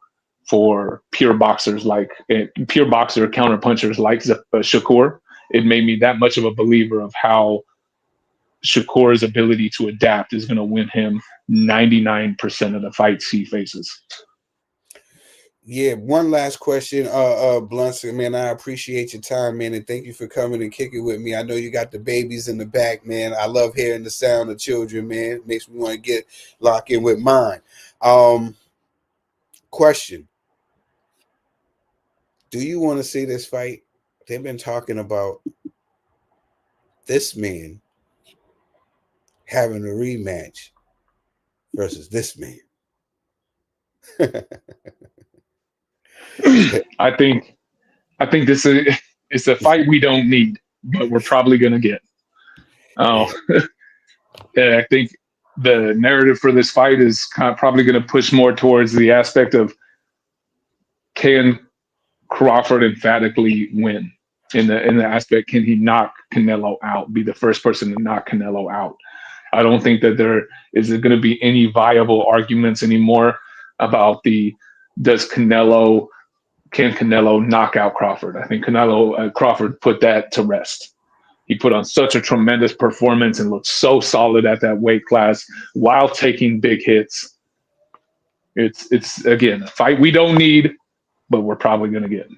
for pure boxer counter punchers like Shakur, it made me that much of a believer of how Shakur's ability to adapt is going to win him 99% of the fights he faces. Yeah, one last question, Blunts, man. I appreciate your time, man, and thank you for coming and kicking with me. I know you got the babies in the back, man. I love hearing the sound of children, man. It makes me want to get locked in with mine. Question: do you want to see this fight? They've been talking about this man having a rematch versus this man. I think this is a fight we don't need, but we're probably going to get. I think the narrative for this fight is probably going to push more towards the aspect of, can Crawford emphatically win? In the aspect, can he knock Canelo out? Be the first person to knock Canelo out? I don't think that there is going to be any viable arguments anymore about can Canelo knock out Crawford? I think Crawford put that to rest. He put on such a tremendous performance and looked so solid at that weight class while taking big hits. It's again a fight we don't need, but we're probably going to get.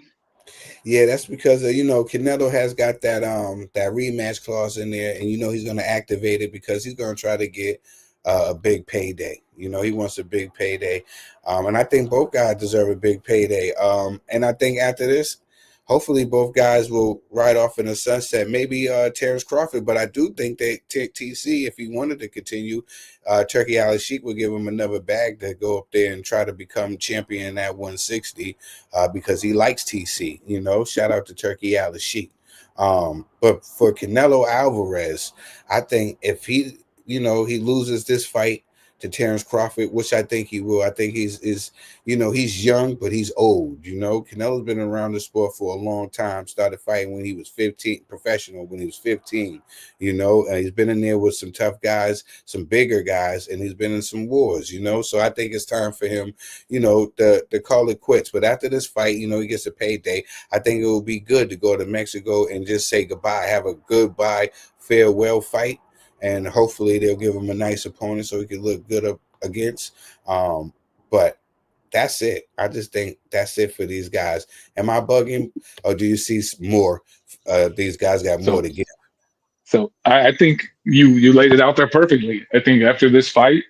Yeah, that's because Canelo has got that rematch clause in there, and he's going to activate it because he's going to try to get a big payday. He wants a big payday, and I think both guys deserve a big payday. And I think after this, hopefully both guys will ride off in the sunset. Maybe Terrence Crawford, but I do think that TC, if he wanted to continue, Turkey Al Sheik would give him another bag to go up there and try to become champion at 160 because he likes TC. You know, shout out to Turkey Al Sheik. But for Canelo Alvarez, I think if he, you know, he loses this fight to Terrence Crawford, which I think he will. I think he's you know, he's young, but he's old. You know, Canelo's been around the sport for a long time. Started fighting when he was 15, professional when he was 15. You know, he's been in there with some tough guys, some bigger guys, and he's been in some wars. You know, so I think it's time for him, you know, to call it quits. But after this fight, you know, he gets a payday. I think it will be good to go to Mexico and just say goodbye, have a goodbye, farewell fight. And hopefully they'll give him a nice opponent so he can look good up against. But that's it. I just think that's it for these guys. Am I bugging, or do you see more? These guys got more to give. So I think you laid it out there perfectly. I think after this fight,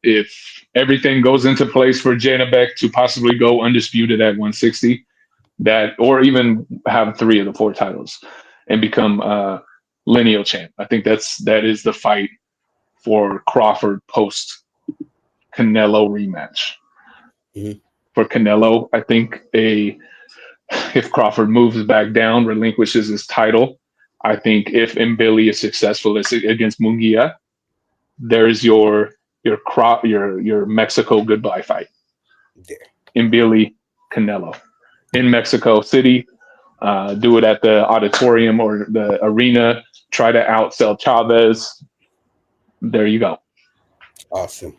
if everything goes into place for Janabek to possibly go undisputed at 160, that or even have 3 of the 4 titles and become lineal champ. I think that is the fight for Crawford post Canelo rematch. Mm-hmm. For Canelo, I think if Crawford moves back down, relinquishes his title, I think if Mbili is successful against Munguia, there's your Mexico goodbye fight. Yeah. Mbili, Canelo in Mexico City. Do it at the auditorium or the arena. Try to outsell Chavez. There you go. Awesome.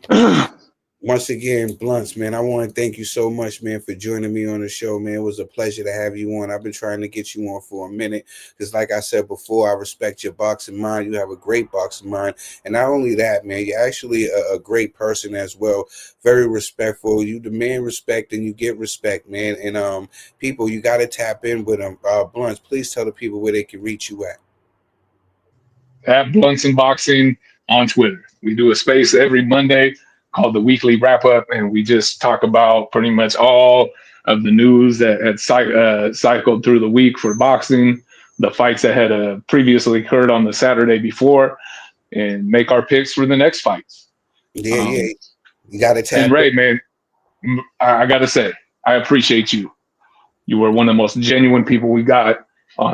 Once again, Blunts, man, I want to thank you so much, man, for joining me on the show, man. It was a pleasure to have you on. I've been trying to get you on for a minute because, like I said before, I respect your boxing mind. You have a great boxing mind. And not only that, man, you're actually a great person as well. Very respectful. You demand respect and you get respect, man. And people, you got to tap in with them. Blunts, please tell the people where they can reach you at. At Blunts and Boxing on Twitter. We do a space every Monday called the Weekly Wrap Up, and we just talk about pretty much all of the news that had cycled through the week for boxing, the fights that had previously occurred on the Saturday before, and make our picks for the next fights. Yeah. You got to tap in. And Rae, man, I got to say, I appreciate you. You were one of the most genuine people we got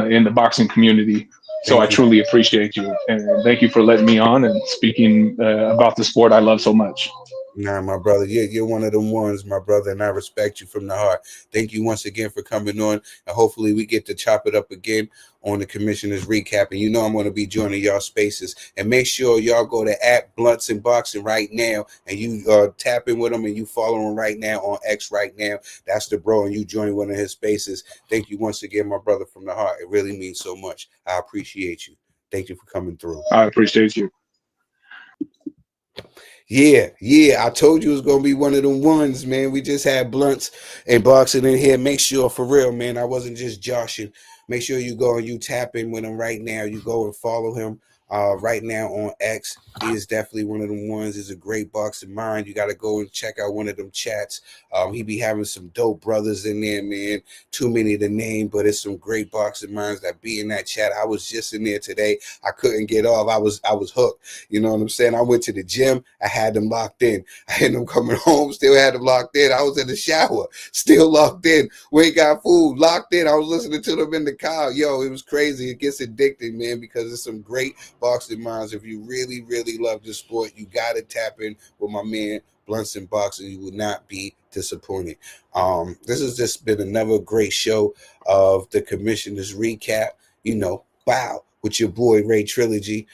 in the boxing community. So I truly appreciate you. And thank you for letting me on and speaking about the sport I love so much. Nah, my brother, you're one of them ones, my brother, and I respect you from the heart. Thank you once again for coming on, and hopefully we get to chop it up again on the Commissioner's Recap. And you know I'm going to be joining y'all spaces. And make sure y'all go to @Blunts and Boxing right now, and you tap in with him, and you follow him right now on X right now. That's the bro, and you join one of his spaces. Thank you once again, my brother, from the heart. It really means so much. I appreciate you. Thank you for coming through. I appreciate you. Yeah. I told you it was going to be one of them ones, man. We just had Blunts and Boxing in here. Make sure, for real, man, I wasn't just joshing. Make sure you go and you tap in with him right now. You go and follow him right now on X. He is definitely one of them ones. He's a great boxing mind. You got to go and check out one of them chats. He be having some dope brothers in there, man. Too many to name, but it's some great boxing minds that be in that chat. I was just in there today. I couldn't get off. I was hooked. You know what I'm saying? I went to the gym. I had them locked in. I had them coming home. Still had them locked in. I was in the shower. Still locked in. We ain't got food. Locked in. I was listening to them in the car. Yo, it was crazy. It gets addicting, man, because it's some great boxing minds. If you really, really love the sport, you got to tap in with my man Blunts and Boxing. You will not be disappointed. This has just been another great show of the Commissioner's Recap. You know, wow, with your boy Rae Trilogy.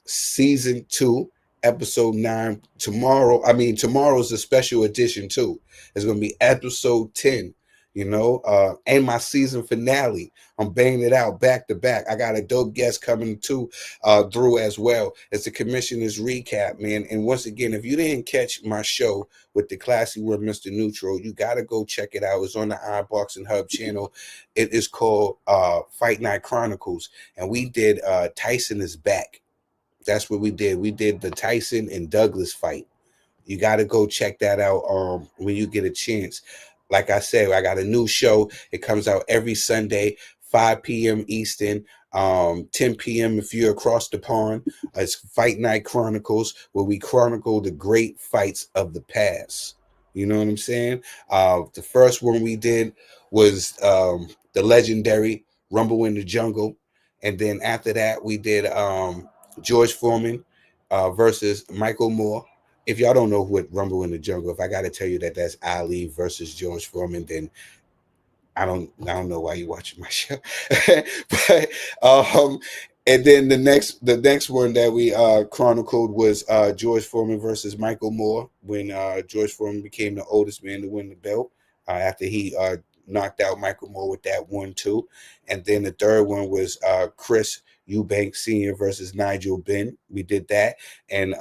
Season 2, episode 9. Tomorrow's a special edition too. It's gonna be episode 10. You know, and my season finale. I'm banging it out back to back. I got a dope guest coming through as well. It's the Commissioner's Recap, man. And once again, if you didn't catch my show with the classy word, Mr. Neutral, you got to go check it out. It's on the IBOXING Hub channel. It is called Fight Night Chronicles. And we did Tyson is Back. That's what we did. We did the Tyson and Douglas fight. You got to go check that out when you get a chance. like I said, I got a new show. It comes out every Sunday, 5 p.m. Eastern, 10 p.m. if you're across the pond. It's Fight Night Chronicles, where we chronicle the great fights of the past. You know what I'm saying? The first one we did was the legendary Rumble in the Jungle. And then after that, we did George Foreman versus Michael Moore. If y'all don't know what Rumble in the Jungle, if I got to tell you that that's Ali versus George Foreman, then I don't know why you watching my show. But and then the next one that we chronicled was George Foreman versus Michael Moore, when George Foreman became the oldest man to win the belt after he knocked out Michael Moore with that 1-2. And then the third one was Chris Eubanks Sr. versus Nigel Benn. We did that, and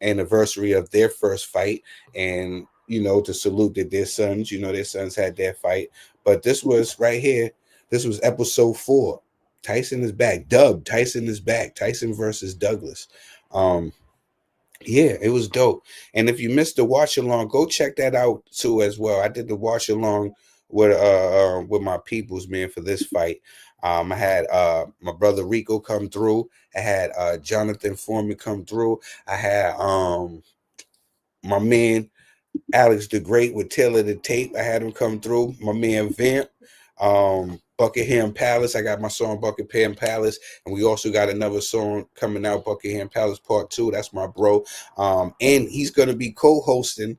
anniversary of their first fight, and to salute that their sons, their sons had their fight. But this was right here. This was episode 4. Tyson is back. Tyson is back. Tyson versus Douglas. Yeah, it was dope. And if you missed the watch along, go check that out too as well. I did the watch along with my peoples, man, for this fight. I had my brother Rico come through. I had Jonathan Foreman come through. I had my man Alex the Great with Taylor the Tape. I had him come through. My man Vamp, Buckingham Palace. I got my song Buckingham Palace, and we also got another song coming out, Buckingham Palace Part 2. That's my bro. And he's gonna be co-hosting,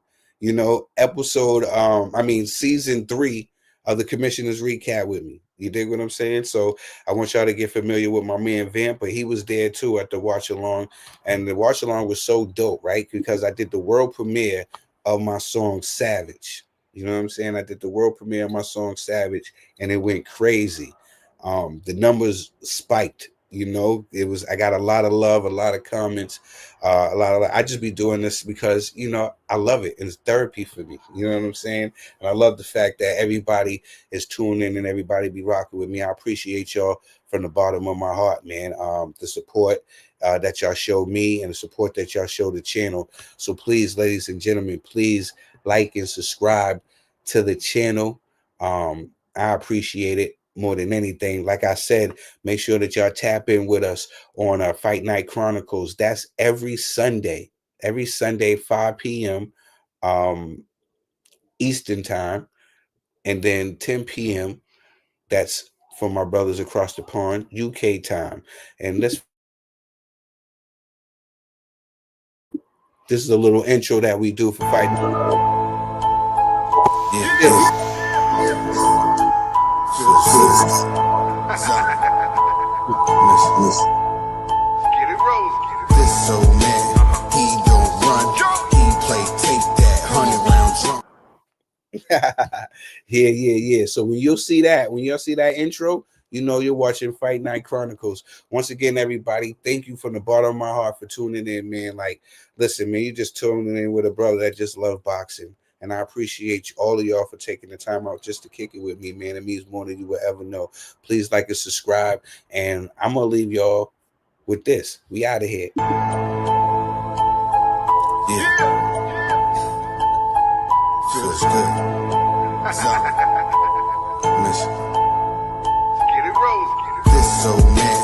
season 3 of the Commissioner's Recap with me. You dig what I'm saying? So I want y'all to get familiar with my man Vamp, but he was there too at the watch along, and the watch along was so dope, right? Because I did the world premiere of my song Savage. You know what I'm saying? I did the world premiere of my song Savage, and it went crazy. The numbers spiked. I got a lot of love, a lot of comments, I just be doing this because, I love it. It's therapy for me. You know what I'm saying? And I love the fact that everybody is tuning in and everybody be rocking with me. I appreciate y'all from the bottom of my heart, man. The support that y'all show me and the support that y'all show the channel. So please, ladies and gentlemen, please like and subscribe to the channel. I appreciate it more than anything. Like I said, make sure that y'all tap in with us on our Fight Night Chronicles. That's every Sunday, 5 p.m. Eastern time, and then 10 p.m. That's for my brothers across the pond, UK time. And this is a little intro that we do for Fight Night. Yeah. This old man, he don't run, he play take that 100-round drum. Yeah. So when y'all see that intro, you're watching Fight Night Chronicles. Once again, everybody, thank you from the bottom of my heart for tuning in, man. Like, listen, man, you just tuning in with a brother that just loves boxing. And I appreciate all of y'all for taking the time out just to kick it with me, man. It means more than you will ever know. Please like and subscribe. And I'm going to leave y'all with this. We out of here. Yeah. Feels good. Get it rolling. This old man,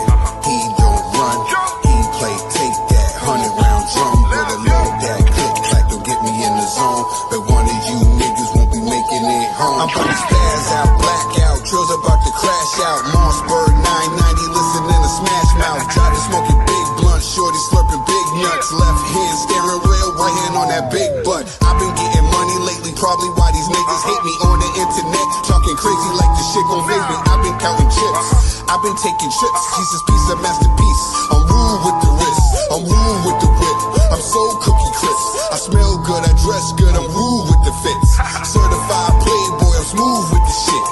he don't run. He play take that 100-round drum with a load that click clack to get me in the zone. But one of you niggas won't be making it home. I'm about to spaz out, blackout. Trill's about to crash out. Mossberg 990, listening to Smash Mouth. Try to smoke it big blunt, shorty slurping big nuts. Left hand steering wheel, right hand on that big butt. I've been getting money lately, probably why these niggas hate me on the internet. Talking crazy like the shit gon' phase me. I've been counting chips, I've been taking trips. Jesus piece of masterpiece. I'm rude with the wrist, I'm rude with the whip. I'm so cookie crisp. I smell good, I dress good, I'm rude with the fits. Certified playboy, I'm smooth with the shit.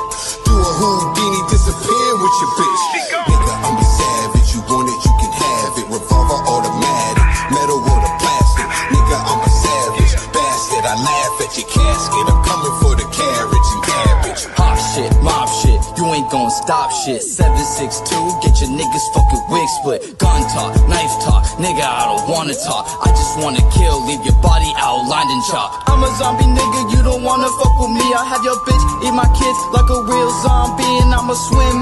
Do a Houdini, disappear with your bitch. Nigga, I'm a savage, you want it, you can have it. Revolver automatic, metal or the plastic. Nigga, I'm a savage, bastard, I laugh at your casket. I'm coming for the carriage and cabbage. Hot shit, mob shit, you ain't gon' stop shit. 762, get your niggas fucking wig split. Gun talk, knife talk, nigga, I don't wanna talk. I just wanna kill, leave your body outlined and chopped. I'm a zombie nigga, you don't wanna fuck with me. I have your bitch eat my kids like a real zombie, and I'ma swim